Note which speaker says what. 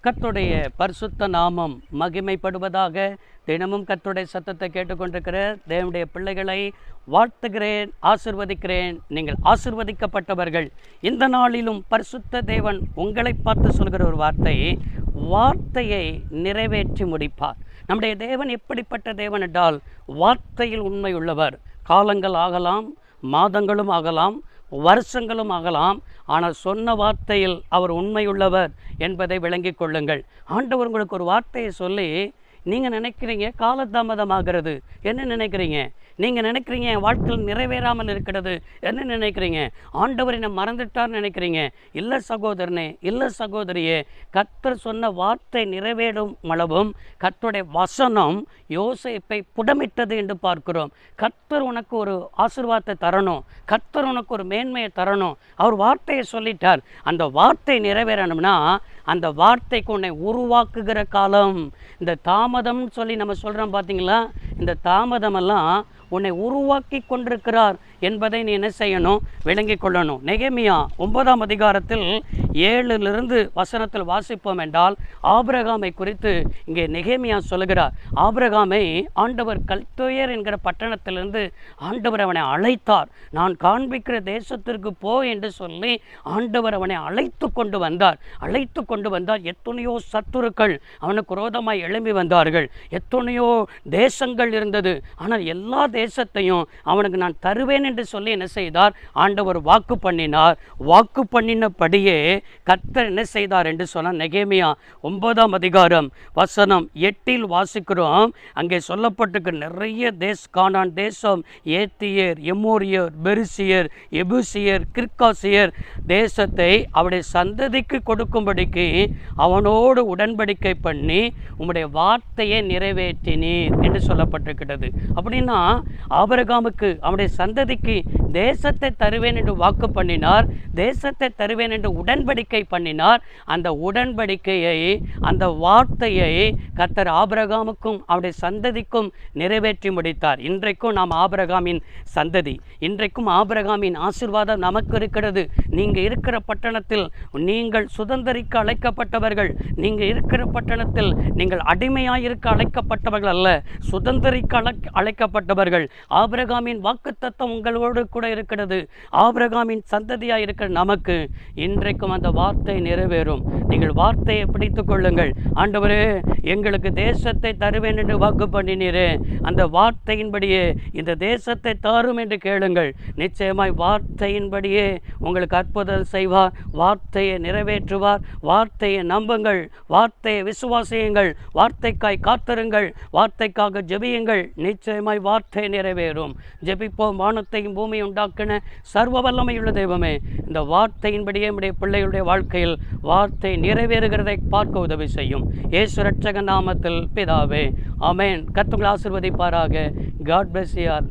Speaker 1: கர்த்தருடைய பரிசுத்த நாமம் மகிமைப்படுவதாக. தினமும் கர்த்தருடைய சத்தத்தை கேட்டுக்கொண்டிருக்கிற தேவனுடைய பிள்ளைகளை வாழ்த்துகிறேன், ஆசிர்வதிக்கிறேன். நீங்கள் ஆசிர்வதிக்கப்பட்டவர்கள். இந்த நாளிலும் பரிசுத்த தேவன் உங்களை பார்த்து சொல்கிற ஒரு வார்த்தையை நிறைவேற்றி முடிப்பார். நம்முடைய தேவன் எப்படிப்பட்ட தேவன் என்றால், வார்த்தையில் உண்மை உள்ளவர். காலங்கள் ஆகலாம், மாதங்களும் ஆகலாம், வருஷங்களும் ஆகலாம், ஆனால் சொன்ன வார்த்தையில் அவர் உண்மையுள்ளவர் என்பதை விளங்கிக் கொள்ளுங்கள். ஆண்டவர் உங்களுக்கு ஒரு வார்த்தையை சொல்லி நீங்கள் நினைக்கிறீங்க காலதாமதமாகிறது, என்ன நினைக்கிறீங்க? நீங்கள் நினைக்கிறீங்க என் வாழ்க்கையில் நிறைவேறாமல் இருக்கிறது, என்ன நினைக்கிறீங்க? ஆண்டவர் என்னை மறந்துட்டார்னு நினைக்கிறீங்க. இல்லை சகோதரனே, இல்லை சகோதரியே, கர்த்தர் சொன்ன வார்த்தை நிறைவேறும் அளவும் கர்த்தருடைய வசனம் யோசேப்பை புடமிட்டது என்று பார்க்கிறோம். கர்த்தர் உனக்கு ஒரு ஆசீர்வாதத்தை தரணும், கர்த்தர் உனக்கு ஒரு மேன்மையை தரணும். அவர் வார்த்தையை சொல்லிட்டார். அந்த வார்த்தை நிறைவேறணும்னா அந்த வார்த்தைக்கு உன்னை உருவாக்குகிற காலம். இந்த தாமதம்னு சொல்லி நம்ம சொல்கிறோம் பார்த்தீங்களா, இந்த தாமதமெல்லாம் உன்னை உருவாக்கி கொண்டிருக்கிறார் என்பதை நீ என்ன செய்யணும்? விளங்கிக் கொள்ளணும். நெகேமியா 9ஆம் அதிகாரத்தில் 7 வசனத்தில் வாசிப்போம் என்றால், ஆபிரகாமை குறித்து இங்கே நெகேமியா சொல்லுகிறார். ஆபிரகாமை ஆண்டவர் கல்தோயர் என்கிற பட்டணத்திலிருந்து ஆண்டவர் அவனை அழைத்தார். நான் காண்பிக்கிற தேசத்திற்கு போ என்று சொல்லி ஆண்டவர் அவனை அழைத்து கொண்டு வந்தார். எத்தனையோ சத்துருக்கள் அவனுக்கு விரோதமாய் எழும்பி வந்தார்கள். எத்தனையோ தேசங்கள் இருந்தது. ஆனால் எல்லா தேசத்தையும் அவனுக்கு நான் தருவேன் என்று சொல்லி என்ன செய்தார்? ஆண்டவர் வாக்கு பண்ணினார். வாக்கு பண்ணினபடியே கர்த்தர் என்ன செய்தார் என்று சொன்னால், நெகேமியா 9ஆம் அதிகாரம் வசனம் 8 வாசிக்கிறோம். அங்கே சொல்லப்பட்டிருக்க நிறைய கானான் தேசம், ஏத்தியர், எமோரியர், பெரிசியர், எபூசியர், கிர்காசியர் தேசத்தை அவருடைய சந்ததிக்கு கொடுக்கும்படிக்கு அவனோடு உடன்படிக்கை பண்ணி உம்முடைய வார்த்தையை நிறைவேற்றினீர் என்று சொல்லப்பட்டிருக்கிறது. அப்படின்னா ஆபிரகாமுக்கு அவனுடைய சந்ததிக்கு தேசத்தை தருவேன் என்று வாக்கு பண்ணினார், தேசத்தை தருவேன் என்று உடன்படிக்கை பண்ணினார். அந்த உடன்படிக்கையை, அந்த வார்த்தையை கர்த்தர் ஆபிரகாமுக்கும் அவருடைய சந்ததிக்கும் நிறைவேற்றி முடித்தார். இன்றைக்கும் நாம் ஆபிரகாமின் சந்ததி. இன்றைக்கும் ஆபிரகாமின் ஆசீர்வாதம் நமக்கு இருக்கிறது. நீங்கள் இருக்கிற பட்டணத்தில் நீங்கள் சுதந்திரிக்க அழைக்கப்பட்டவர்கள். நீங்கள் இருக்கிற பட்டணத்தில் நீங்கள் அடிமையாயிருக்க அழைக்கப்பட்டவர்கள் அல்ல, சுதந்திரிக்க அழைக்கப்பட்டவர்கள். ஆபிரகாமின் வாக்குத்தத்தம் உங்களோடு கூட இருக்கிறது. ஆபிரகாமின் சந்ததியாக இருக்கிற நமக்கு இன்றைக்கும் அந்த வார்த்தை நிறைவேறும். நீங்கள் வார்த்தையை பிடித்துக் கொள்ளுங்கள். ஆண்டவரே, எங்களுக்கு தேசத்தை தருவேன் என்று வாக்கு பண்ணினீரே, அந்த வார்த்தையின்படியே இந்த தேசத்தை தாரும் என்று கேளுங்கள். நிச்சயமாய் வார்த்தையின்படியே உங்களுக்கு அற்புதம் செய்வார். வார்த்தையை நிறைவேற்றுவார். வார்த்தையை நம்புங்கள், வார்த்தையை விசுவாசியுங்கள், வார்த்தைக்காய் காத்திருங்கள், வார்த்தைக்காக ஜெபியுங்கள். நிச்சயமாய் வார்த்தை நிறைவேறும். ஜெபிப்போம். வானத்தையும் பூமியை உண்டாக்கின சர்வ வல்லமையுள்ள தெய்வமே, இந்த வார்த்தையின்படியே நம்முடைய பிள்ளைகளுடைய வாழ்க்கையில் வார்த்தை நிறைவேறுகிறதை பார்க்க உதவி செய்யும். இயேசு ரட்சக நாமத்தில் பிதாவே, ஆமென். கர்த்தர் ஆசீர்வதிப்பாராக. God bless you all.